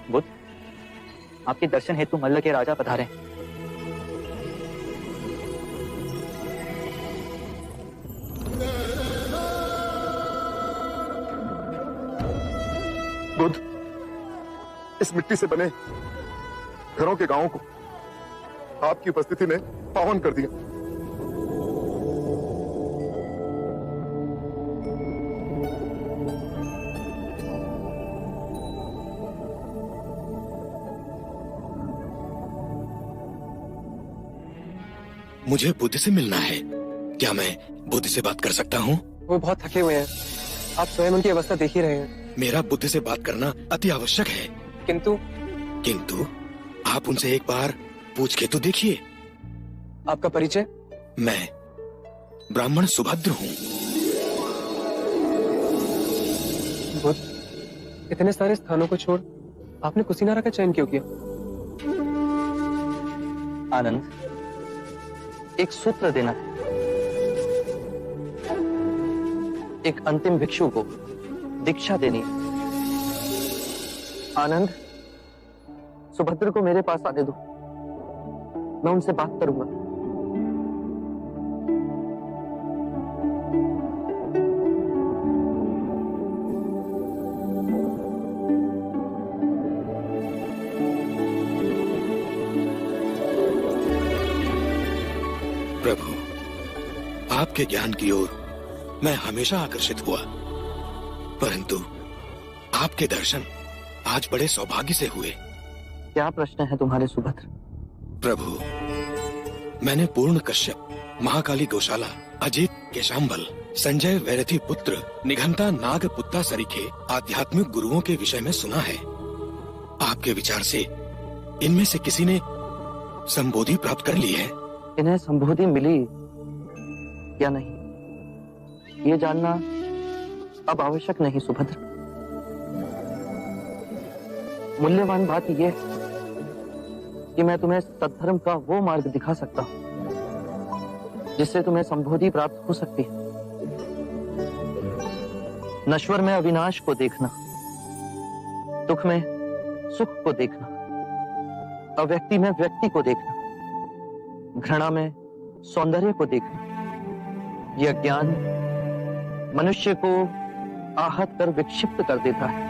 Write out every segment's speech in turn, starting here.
बुद्ध, आपके दर्शन हेतु मल्ल के राजा पधारे। बुद्ध, इस मिट्टी से बने घरों के गांवों को आपकी उपस्थिति ने पावन कर दिया। मुझे बुद्ध से मिलना है। क्या मैं बुद्ध से बात कर सकता हूँ? वो बहुत थके हुए हैं। आप स्वयं उनकी अवस्था देख ही रहे हैं। मेरा बुद्ध से बात करना अति आवश्यक है। किंतु आप उनसे एक बार पूछ के तो देखिए। आपका परिचय? मैं ब्राह्मण सुभद्र हूँ। बुद्ध, इतने सारे स्थानों को छोड़ आपने कुशीनारा का चयन क्यों किया? आनंद, एक सूत्र देना है। एक अंतिम भिक्षु को दीक्षा देनी है। आनंद, सुभद्र को मेरे पास आने दो, मैं उनसे बात करूंगा। प्रभु, आपके ज्ञान की ओर मैं हमेशा आकर्षित हुआ, परंतु आपके दर्शन आज बड़े सौभाग्य से हुए। क्या प्रश्न है तुम्हारे सुभद्र? प्रभु, मैंने पूर्ण कश्यप, महाकाली गौशाला, अजित केशाम्बल, संजय वैरथी पुत्र, निघंटा नाग पुत्ता सरीखे आध्यात्मिक गुरुओं के विषय में सुना है। आपके विचार से इनमें से किसी ने संबोधि प्राप्त कर ली है? इन्हें संबोधि मिली या नहीं, ये जानना अब आवश्यक नहीं सुभद्र। मूल्यवान बात यह है कि मैं तुम्हें सद्धर्म का वो मार्ग दिखा सकता हूं जिससे तुम्हें संबोधि प्राप्त हो सकती है। नश्वर में अविनाश को देखना, दुख में सुख को देखना, अव्यक्ति में व्यक्ति को देखना, घृणा में सौंदर्य को देखना, यह ज्ञान मनुष्य को आहत कर विक्षिप्त कर देता है।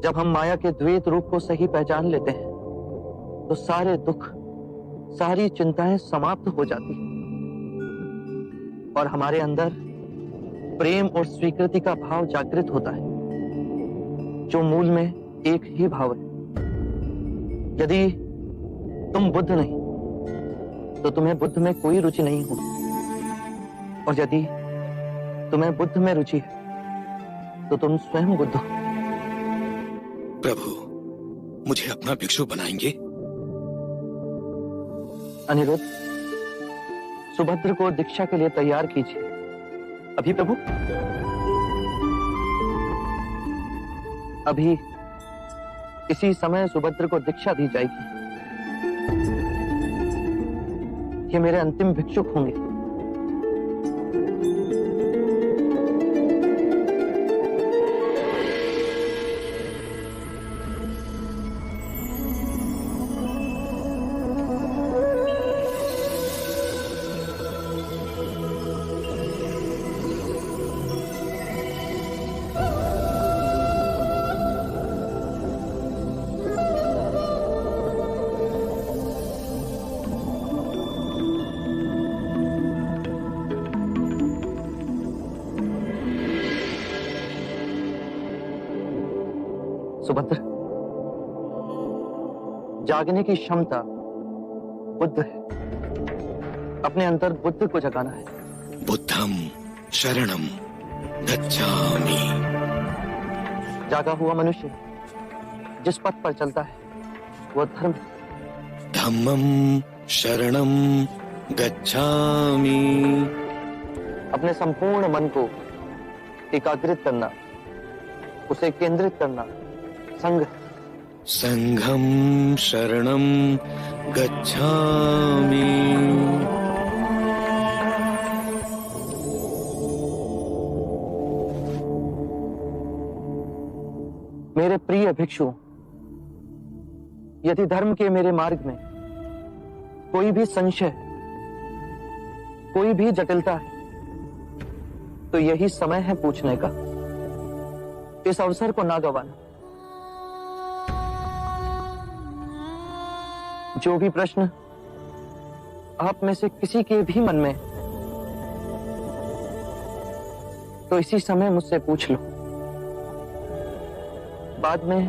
जब हम माया के द्वैत रूप को सही पहचान लेते हैं तो सारे दुख, सारी चिंताएं समाप्त हो जाती हैं और हमारे अंदर प्रेम और स्वीकृति का भाव जागृत होता है, जो मूल में एक ही भाव है। यदि तुम बुद्ध नहीं तो तुम्हें बुद्ध में कोई रुचि नहीं होगी, और यदि तुम्हें बुद्ध में रुचि है तो तुम स्वयं बुद्ध हो। प्रभु, मुझे अपना भिक्षु बनाएंगे? अनिरुद्ध, सुभद्र को दीक्षा के लिए तैयार कीजिए। अभी प्रभु, अभी इसी समय सुभद्र को दीक्षा दी जाएगी। ये मेरे अंतिम भिक्षुक होंगे। सुभद्र, जागने की क्षमता बुद्ध है। अपने अंतर बुद्ध को जगाना है। बुद्धम शरणम गच्छामि। जागा हुआ मनुष्य जिस पथ पर चलता है वो धर्म है। धम्मम शरणम गच्छामि। अपने संपूर्ण मन को एकाग्रित करना, उसे केंद्रित करना संघ। संघम शरणम गच्छामि। मेरे प्रिय भिक्षु, यदि धर्म के मेरे मार्ग में कोई भी संशय, कोई भी जटिलता है, तो यही समय है पूछने का। इस अवसर को ना गंवाना। जो भी प्रश्न आप में से किसी के भी मन में, तो इसी समय मुझसे पूछ लो। बाद में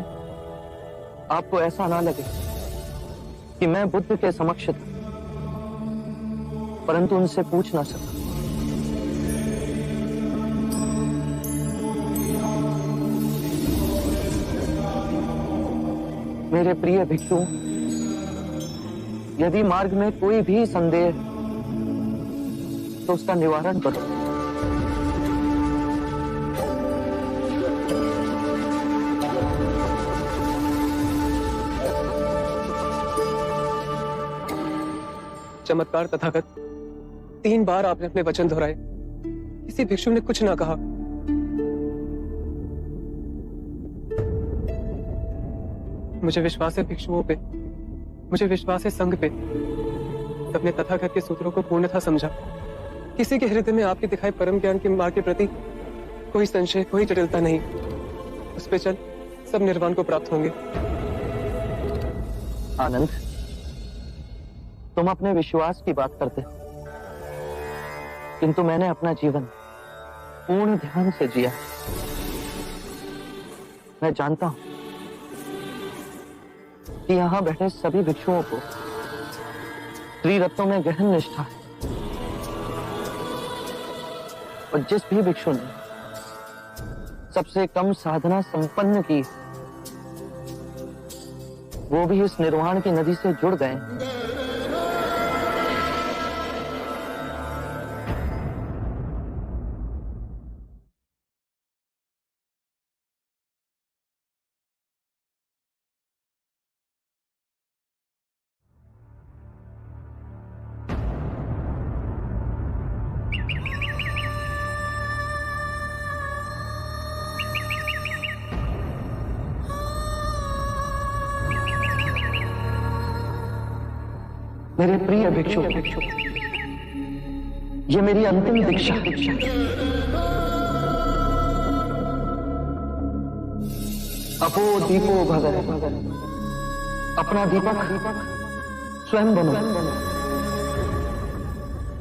आपको ऐसा ना लगे कि मैं बुद्ध के समक्ष था, परंतु उनसे पूछ ना सका। मेरे प्रिय भिक्षु, यदि मार्ग में कोई भी संदेह तो उसका निवारण करो। चमत्कार तथागत, 3 बार आपने अपने वचन दोहराए, किसी भिक्षु ने कुछ ना कहा। मुझे विश्वास है भिक्षुओं पे, मुझे विश्वास है संघ पे। सबने तथागत के सूत्रों को पूर्णतः समझा। किसी के हृदय में आपके दिखाए परम ज्ञान के मार्ग के प्रति कोई संशय, कोई जटिलता नहीं। उस पे चल सब निर्वाण को प्राप्त होंगे। आनंद, तुम अपने विश्वास की बात करते हो, किंतु मैंने अपना जीवन पूर्ण ध्यान से जिया। मैं जानता हूं कि यहां बैठे सभी भिक्षुओं को त्रिरत्नों में गहन निष्ठा है, और जिस भी भिक्षु ने सबसे कम साधना संपन्न की, वो भी इस निर्वाण की नदी से जुड़ गए। मेरे प्रिय भिक्षु, ये मेरी अंतिम दीक्षा। अपो दीपो भव, अपना दीपक स्वयं बनो।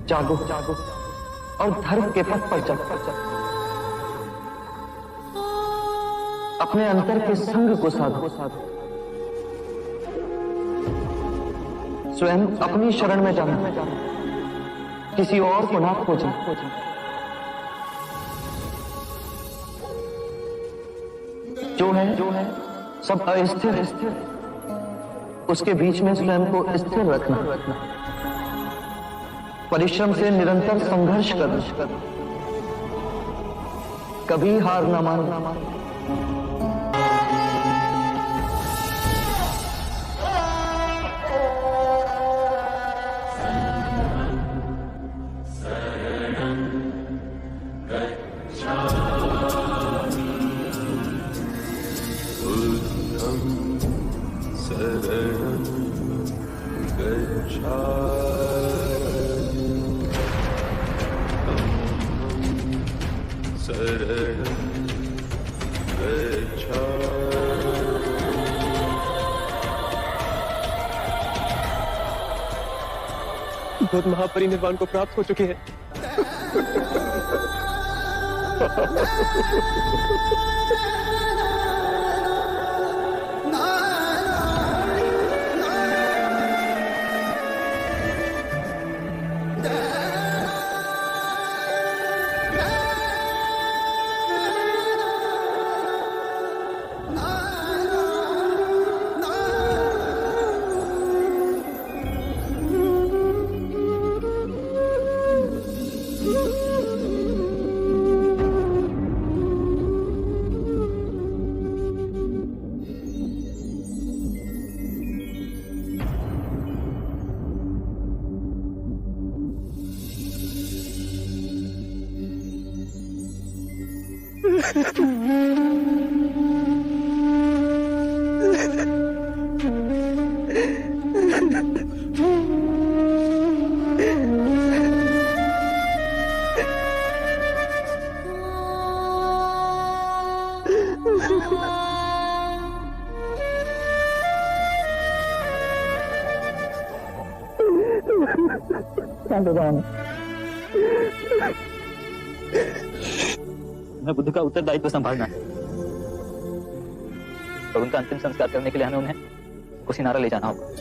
जागो और धर्म के पथ पर चलो। अपने अंतर के संग को साधो। स्वयं अपनी शरण में जाना, किसी और को ना खोजना। जो है सब अस्थिर, उसके बीच में स्वयं को स्थिर रखना। परिश्रम से निरंतर संघर्ष करना, कभी हार ना मानना। बुद्ध महापरिनिर्वाण को प्राप्त हो चुके हैं। शांत हो जाओ। मैं बुद्ध का उत्तरदायित्व संभालना है और उनका अंतिम संस्कार करने के लिए हमें उन्हें कुशीनारा ले जाना होगा।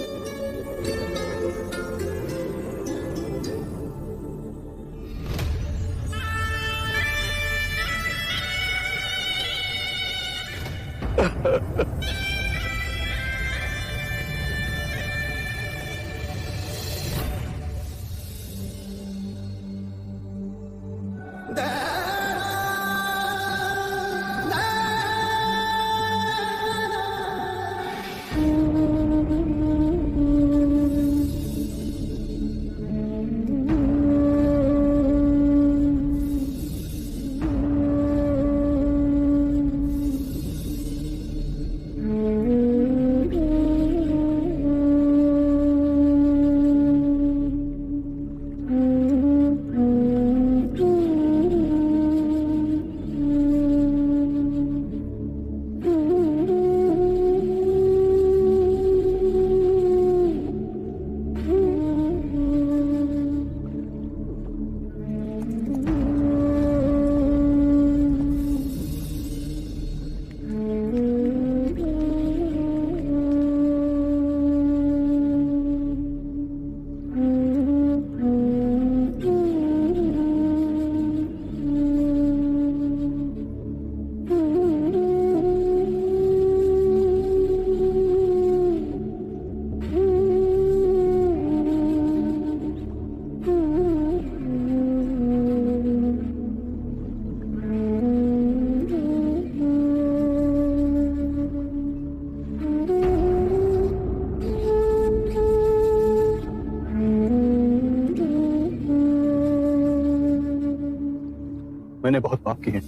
मैंने बहुत पाप किए हैं।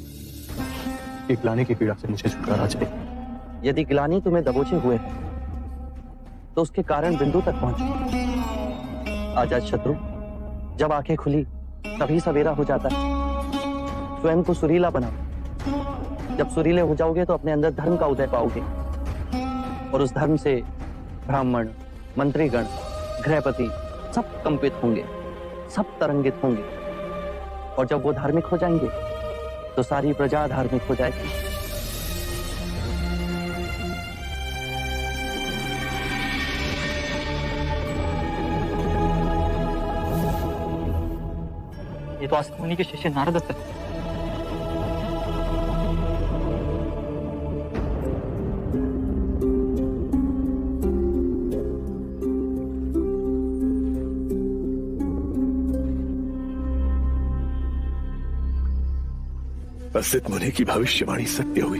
एक ग्लानि की पीड़ा से मुझे छुटकारा चाहिए। यदि ग्लानि तुम्हें दबोचे हुए है तो उसके कारण बिंदु तक पहुंचो। अजात शत्रु, जब आंखें खुली तभी सवेरा हो जाता है। स्वयं को सुरीला बनाओ। जब सुरीले हो जाओगे तो अपने अंदर धर्म का उदय पाओगे और उस धर्म से ब्राह्मण, मंत्रीगण, गृहपति सब कंपित होंगे, सब तरंगित होंगे। और जब वो धार्मिक हो जाएंगे तो सारी प्रजा धार्मिक हो जाएगी। ये तो आस्तिक मुनि के शिष्य नारद है। असित मुनि की भविष्यवाणी सत्य हुई।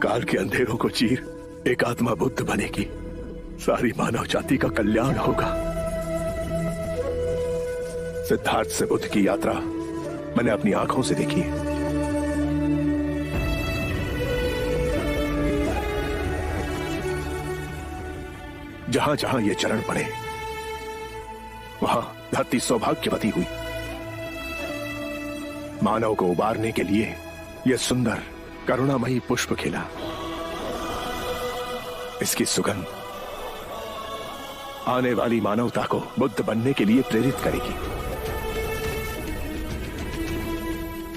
काल के अंधेरों को चीर एक आत्मा बुद्ध बनेगी। सारी मानव जाति का कल्याण होगा। सिद्धार्थ से बुद्ध की यात्रा मैंने अपनी आंखों से देखी है। जहां जहां ये चरण पड़े वहां धरती सौभाग्यवती हुई। मानव को उबारने के लिए यह सुंदर करुणामयी पुष्प खिला। इसकी सुगंध आने वाली मानवता को बुद्ध बनने के लिए प्रेरित करेगी।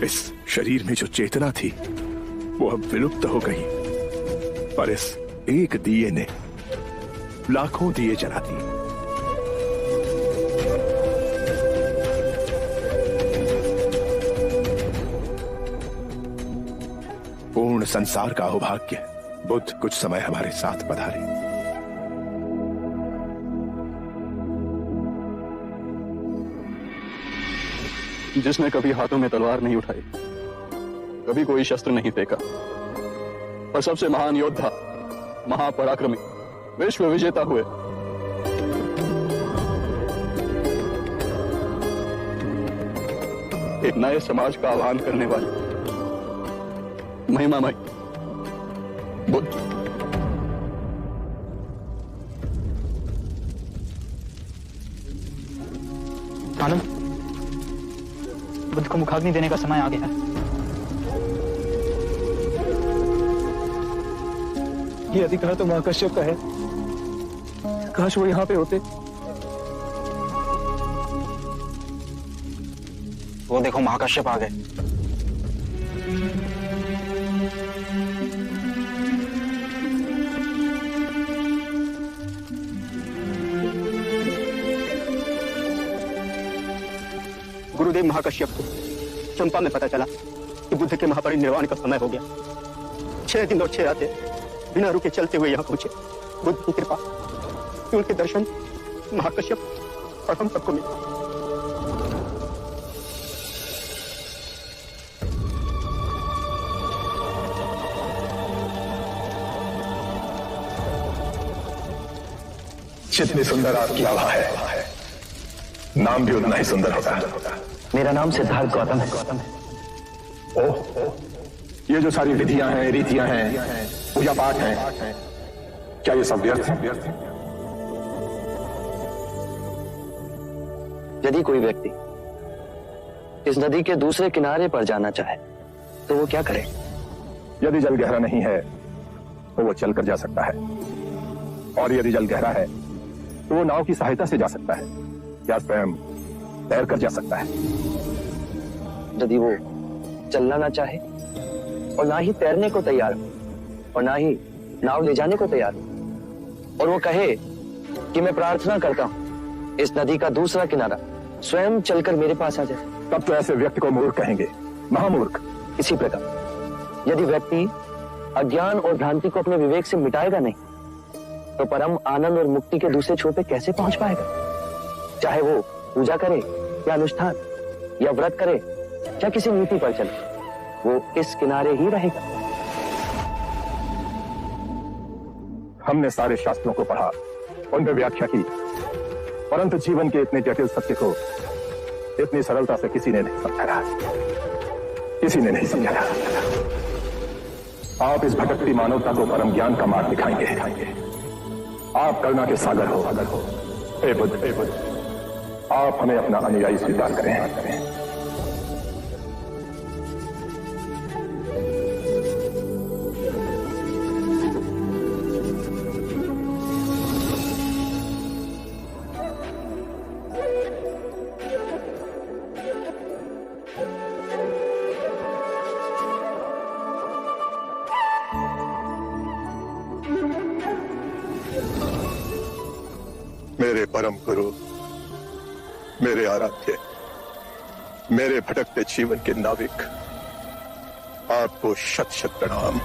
इस शरीर में जो चेतना थी वो अब विलुप्त हो गई, पर इस एक दिए ने लाखों दिए जला दिए। पूर्ण संसार का अहोभाग्य बुद्ध कुछ समय हमारे साथ पधारे। जिसने कभी हाथों में तलवार नहीं उठाई, कभी कोई शस्त्र नहीं फेंका, पर सबसे महान योद्धा, महापराक्रमी, विश्व विजेता हुए। एक नए समाज का आह्वान करने वाले महिमामय बुद्ध। आनंद, बुद्ध को मुखाग्नि देने का समय आ गया है। ये अधिकार तो महाकश्यप का है। काश वो यहाँ पे होते। वो देखो महाकश्यप आ गए। गुरुदेव महाकश्यप को चंपा में पता चला कि बुद्ध के महापरिनिर्वाण का समय हो गया। 6 दिन और 6 रातें बिना रुके चलते हुए यहाँ पहुंचे। बुद्ध की कृपा कि उनके दर्शन महाकश्यप और हम सबको मिले। जितनी सुंदर आपकी आभा है, नाम भी उतना ही सुंदर होता है। मेरा नाम सिद्धार्थ गौतम है। ओह, ये जो सारी विधियां हैं, रीतियां हैं, पूजा पाठ हैं, क्या ये सब व्यर्थ हैं? यदि कोई व्यक्ति इस नदी के दूसरे किनारे पर जाना चाहे तो वो क्या करे? यदि जल गहरा नहीं है तो वो चलकर जा सकता है, और यदि जल गहरा है तो वो नाव की सहायता से जा सकता है या स्वयं तैर कर जा सकता है। यदि वो चलना ना चाहे और ना ही तैरने को तैयार हो और ना ही नाव ले जाने को तैयार हो, और वो कहे कि मैं प्रार्थना करता हूं इस नदी का दूसरा किनारा स्वयं चलकर मेरे पास आ जाए, तब तो ऐसे व्यक्ति को मूर्ख कहेंगे, महामूर्ख। इसी प्रकार यदि व्यक्ति अज्ञान और भ्रांति को अपने विवेक से मिटाएगा नहीं तो परम आनंद और मुक्ति के दूसरे छोर पे कैसे पहुंच पाएगा? चाहे वो पूजा करे या अनुष्ठान या व्रत करे या किसी नीति पर चले, वो इस किनारे ही रहेगा। हमने सारे शास्त्रों को पढ़ा, उनमें व्याख्या की, परंतु जीवन के इतने जटिल सत्य को इतनी सरलता से किसी ने नहीं समझा। किसी ने नहीं समझा। आप इस भटकती मानवता को परम ज्ञान का मार्ग दिखाएंगे। आप करुणा के सागर हो। हे बुद्ध, आप हमें अपना अनुयायी स्वीकार करें। मेरे परम गुरु, मेरे आराध्य, मेरे भटकते जीवन के नाविक, आपको शत शत प्रणाम।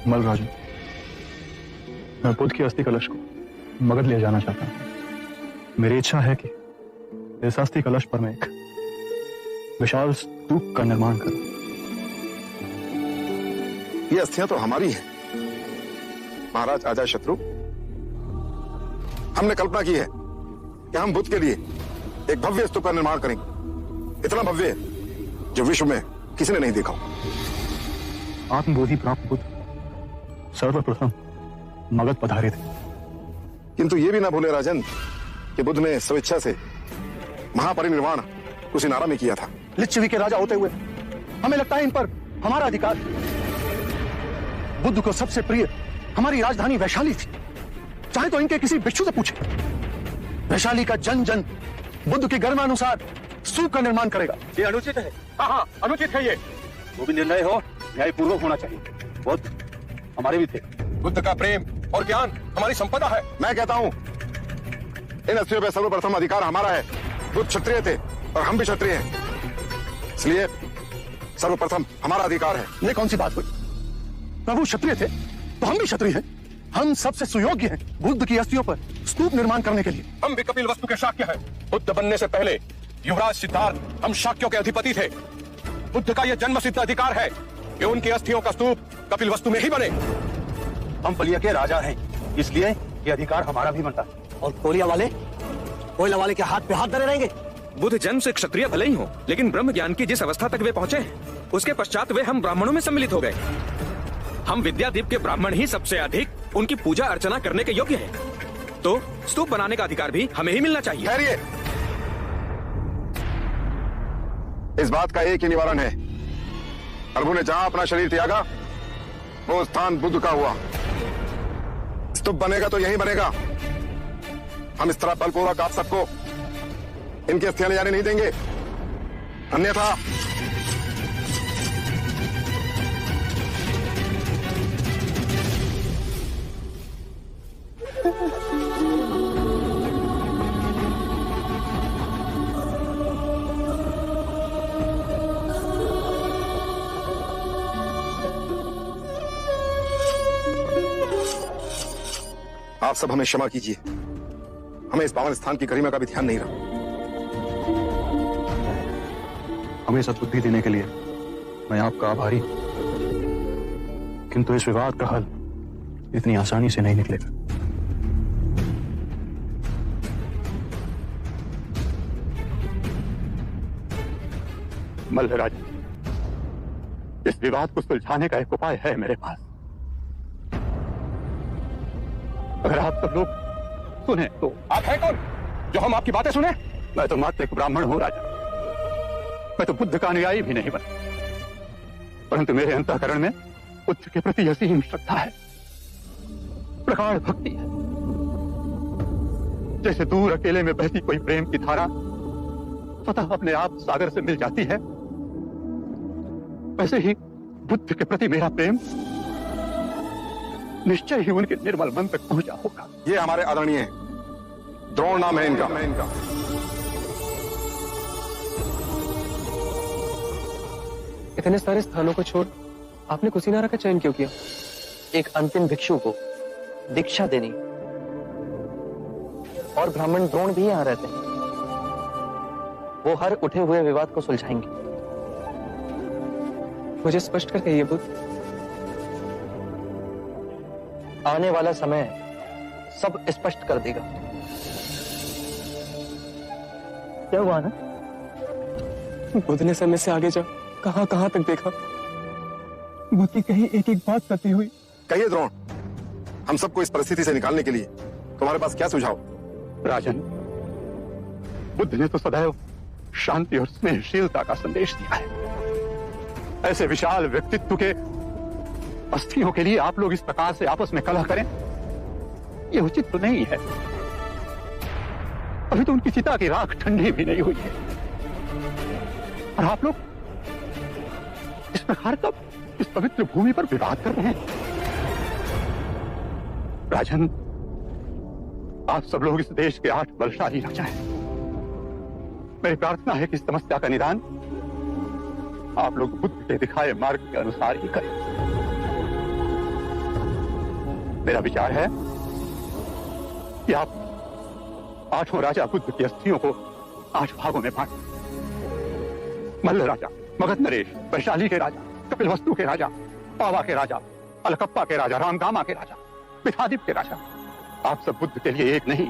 मलराजू, मैं बुद्ध की अस्थि कलश को मगध ले जाना चाहता हूं। मेरी इच्छा है कि इस अस्थि कलश पर मैं एक विशाल स्तूप का निर्माण करूं। ये अस्थियां तो हमारी हैं महाराज अजातशत्रु। हमने कल्पना की है कि हम बुद्ध के लिए एक भव्य स्तूप का निर्माण करेंगे, इतना भव्य जो विश्व में किसी ने नहीं देखा। आत्मबोधि प्राप्त बुद्ध सर्वप्रथम मगध पधारे थे, किंतु ये भी ना भूले राजन कि बुद्ध ने स्वेच्छा से महापरिनिर्वाण कुशीनारा में किया था। लिच्छवी के राजा होते हुए हमें लगता है इन पर हमारा अधिकार। बुद्ध को सबसे प्रिय हमारी राजधानी वैशाली थी। चाहे तो इनके किसी भिक्षु से पूछे, वैशाली का जन जन बुद्ध के गर्मानुसार स्तूप का निर्माण करेगा। ये अनुचित है। हाँ, अनुचित है। ये वो भी निर्णय हो न्यायपूर्वक होना चाहिए। बुद्ध हमारे भी थे। बुद्ध का प्रेम और ज्ञान हमारी संपदा है। मैं कहता हूँ इन अस्थियों पर सर्वप्रथम अधिकार हमारा है। बुद्ध क्षत्रिय थे और हम भी क्षत्रिय हैं, इसलिए सर्वप्रथम हमारा अधिकार है। ये कौन सी बात हुई? प्रभु क्षत्रिय थे तो हम भी क्षत्रिय हैं। हम सबसे सुयोग्य हैं बुद्ध की अस्थियों पर स्तूप निर्माण करने के लिए। हम भी कपिल वस्तु के शाक्य हैं। बुद्ध बनने से पहले युवराज सिद्धार्थ हम शाक्यों के अधिपति थे। बुद्ध का यह जन्म सिद्ध अधिकार है कि उनकी अस्थियों का स्तूप कपिल वस्तु में ही बने। हम बलिया के राजा हैं, इसलिए ये अधिकार हमारा भी बनता है। और कोयला वाले के हाथ पे हाथ धरे रहेंगे। बुद्ध जन्म से क्षत्रिय भले ही हो, लेकिन ब्रह्म ज्ञान की जिस अवस्था तक वे पहुंचे हैं, उसके पश्चात वे हम ब्राह्मणों में सम्मिलित हो गए। हम विद्यादीप के ब्राह्मण ही सबसे अधिक उनकी पूजा अर्चना करने के योग्य हैं। तो स्तूप बनाने का अधिकार भी हमें ही मिलना चाहिए। ठहरिए, इस बात का एक ही निवारण है। प्रभु ने जहां अपना शरीर त्यागा वो स्थान बुद्ध का हुआ। स्तूप बनेगा तो यही बनेगा। हम इस तरह बलपूर्वक आप सबको इनकी अस्थियां ले जाने नहीं देंगे, अन्यथा आप सब हमें क्षमा कीजिए। हमें इस पावन स्थान की गरिमा का भी ध्यान नहीं रहा। हमें सद्बुद्धि देने के लिए मैं आपका आभारी हूं, किंतु इस विवाद का हल इतनी आसानी से नहीं निकलेगा। मल्लराज, इस विवाद को सुलझाने का एक उपाय है मेरे पास। अगर आप सब लोग सुने तो। आप हैं कौन जो हम आपकी बातें सुने? मैं तो मात्र एक ब्राह्मण हूं राजा। मैं तो बुद्ध का अनुयायी भी नहीं बना, परंतु मेरे अंतःकरण में बुद्ध के प्रति असीम श्रद्धा है, प्रगाढ़ भक्ति है। जैसे दूर अकेले में बहती कोई प्रेम की धारा स्वतः अपने आप सागर से मिल जाती है, वैसे ही बुद्ध के प्रति मेरा प्रेम निश्चय ही उनके निर्मल मन तक पहुंचा होगा। ये हमारे आदरणीय द्रोण नाम है इनका। इतने सारे स्थानों को छोड़ आपने कुशीनारा का चयन क्यों किया? एक अंतिम भिक्षु को दीक्षा देनी, और ब्राह्मण द्रोण भी यहां रहते हैं। वो हर उठे हुए विवाद को सुलझाएंगे। मुझे स्पष्ट कर कहिए बुद्ध। आने वाला समय सब स्पष्ट कर देगा। क्या हुआ ना? बुद्ध ने समय से आगे जा कहां कहां तक देखा। बुद्ध की कही एक एक बात करती हुई। कहिए द्रोण, हम सबको इस परिस्थिति से निकालने के लिए तुम्हारे पास क्या सुझाव? राजन, बुद्ध ने तो सदैव शांति और स्नेहशीलता का संदेश दिया है। ऐसे विशाल व्यक्तित्व के अस्थियों के लिए आप लोग इस प्रकार से आपस में कलह करें, यह उचित तो नहीं है। अभी तो उनकी चिता की राख ठंडी भी नहीं हुई है, और आप लोग इस प्रकार का इस पवित्र भूमि पर विवाद कर रहे हैं। राजन, आप सब लोग इस देश के 8 बलशाली राजा हैं। मेरी प्रार्थना है कि इस समस्या का निदान आप लोग बुद्ध के दिखाए मार्ग के अनुसार ही करें। मेरा विचार है कि आप 8 राजा बुद्ध की अस्थियों को 8 भागों में बांटें। मल्ल राजा, मगध नरेश, वैशाली के राजा, कपिलवस्तु के राजा, पावा के राजा, अलकप्पा के राजा, रामगामा के राजा, पिठादीप के राजा, आप सब बुद्ध के लिए एक नहीं,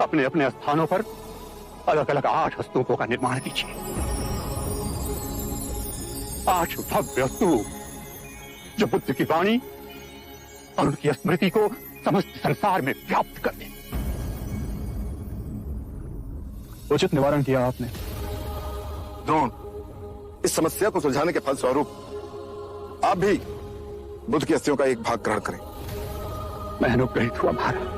अपने अपने स्थानों पर अलग अलग 8 स्तूपों का निर्माण कीजिए। 8 भव्य स्तूप जो बुद्ध की वाणी और उनकी स्मृति को समस्त संसार में व्याप्त कर दें। उचित निवारण किया आपने। द्रोण, इस समस्या को सुलझाने के फलस्वरूप आप भी बुद्ध की अस्थियों का एक भाग ग्रहण करें। मैं अनुग्रहित हुआ महाराज।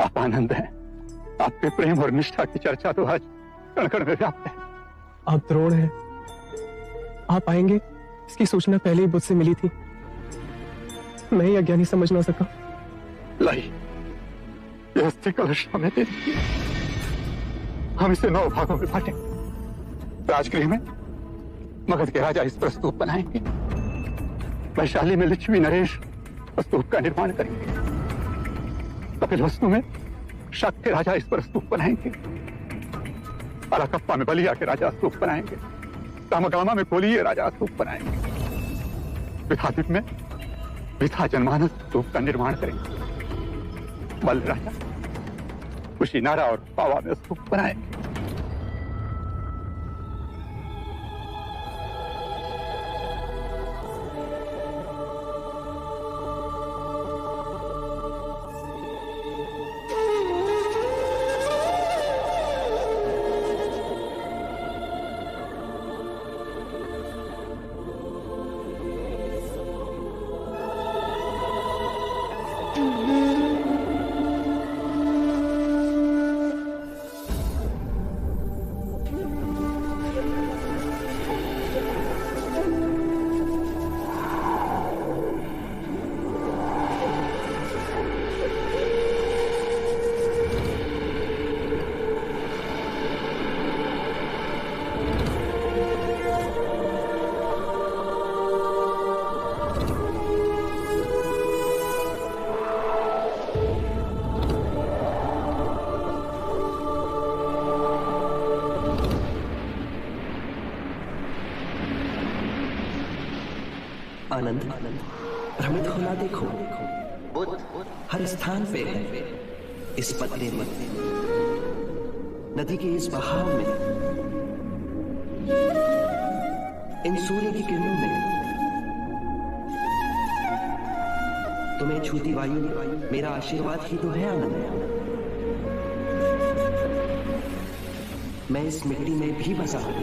आप आनंद हैं। आपके प्रेम और निष्ठा की चर्चा तो आज कण कण में व्याप्त है। आप द्रोण हैं। आप आएंगे इसकी सूचना पहले ही बुद्ध से मिली थी। मैं ही अज्ञानी समझ ना सका। लाई, यह अस्थि कलश हमें दे दीजिए। हम इसे 9 भागों में बांटें। राजगृह में मगध के राजा इस पर स्तूप बनाएंगे। वैशाली में लिच्छवी नरेश स्तूप का निर्माण करेंगे। कपिलवस्तु में शक के राजा इस पर स्तूप बनाएंगे। अलकप्पा में बलिया के राजा स्तूप बनाएंगे। रामगामा में कोलीय राजा स्तूप बनाएंगे। पिठादीप में पिता जनमानस स्तूप का निर्माण करेंगे। मल्ल राजा कुशीनारा और पावा में स्तूप बनाएंगे। आनंद, भ्रमित होना देखो, बुद्ध हर स्थान पे है। इस पतले में, नदी के इस बहाव में, इन सूर्य की किरणों में, तुम्हें छूती वायु मेरा आशीर्वाद ही तो है आनंद। मैं इस मिट्टी में भी बसा हूं।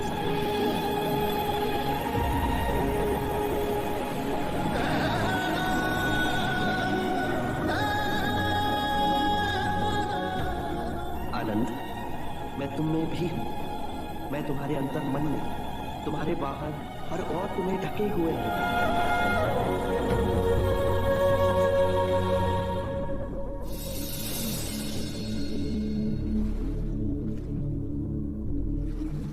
मैं तुम में भी हूं। मैं तुम्हारे अंतर मन में, तुम्हारे बाहर और तुम्हें ढके हुए हैं।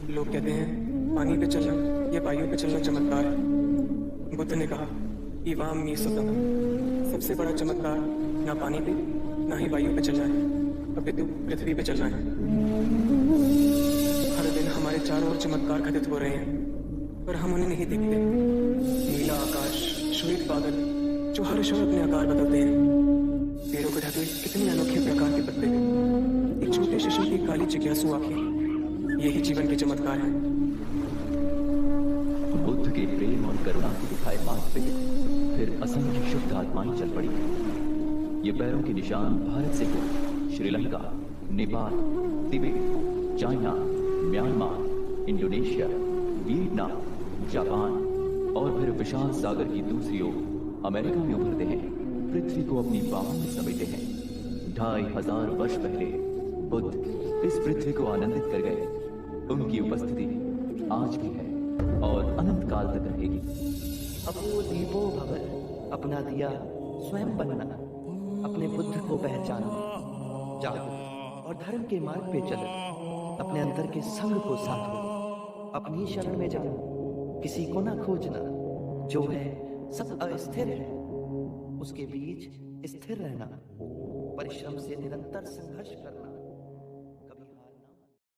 लोग कहते हैं पानी पे चलना या वायु पे चलना चमत्कार है। बुद्ध ने कहा कि वाम मी सुतम, सबसे बड़ा चमत्कार ना पानी पे ना ही वायु पे चलना है, अपितु पृथ्वी पे चलना है। हर दिन हमारे चारों ओर चमत्कार घटित हो रहे हैं, पर हम उन्हें नहीं देखते। नीला आकाश, श्वेत बादल जो हर क्षण अपने आकार बदलते हैं, पेड़ों को ढके कितने अनोखे प्रकार के पत्ते, एक छोटे शिशु की काली जिज्ञासु आंखें, यही जीवन के चमत्कार हैं। बुद्ध के प्रेम और करुणा को दिखाए मार्ग पे फिर असंख्य शुद्ध आत्माएं चल पड़ी। ये पैरों के निशान भारत से Sri Lanka, Nepal, Tibet, China, Myanmar, Indonesia, Vietnam, Japan और फिर विशाल सागर की दूसरी ओर अमेरिका में उभरते हैं, पृथ्वी को अपनी बाहों में समेटते हैं। 2500 वर्ष पहले बुद्ध इस पृथ्वी को आनंदित कर गए। उनकी उपस्थिति आज भी है और अनंत काल तक रहेगी। अपो दीपो भव, अपना दिया स्वयं बनना, अपने बुद्ध को पहचानो, जागो और धर्म के मार्ग पे चलो, अपने अंतर के संग को साधो। अपनी शरण में जाना, किसी को ना खोजना। जो है सब अस्थिर है, उसके बीच स्थिर रहना, परिश्रम से निरंतर संघर्ष करना।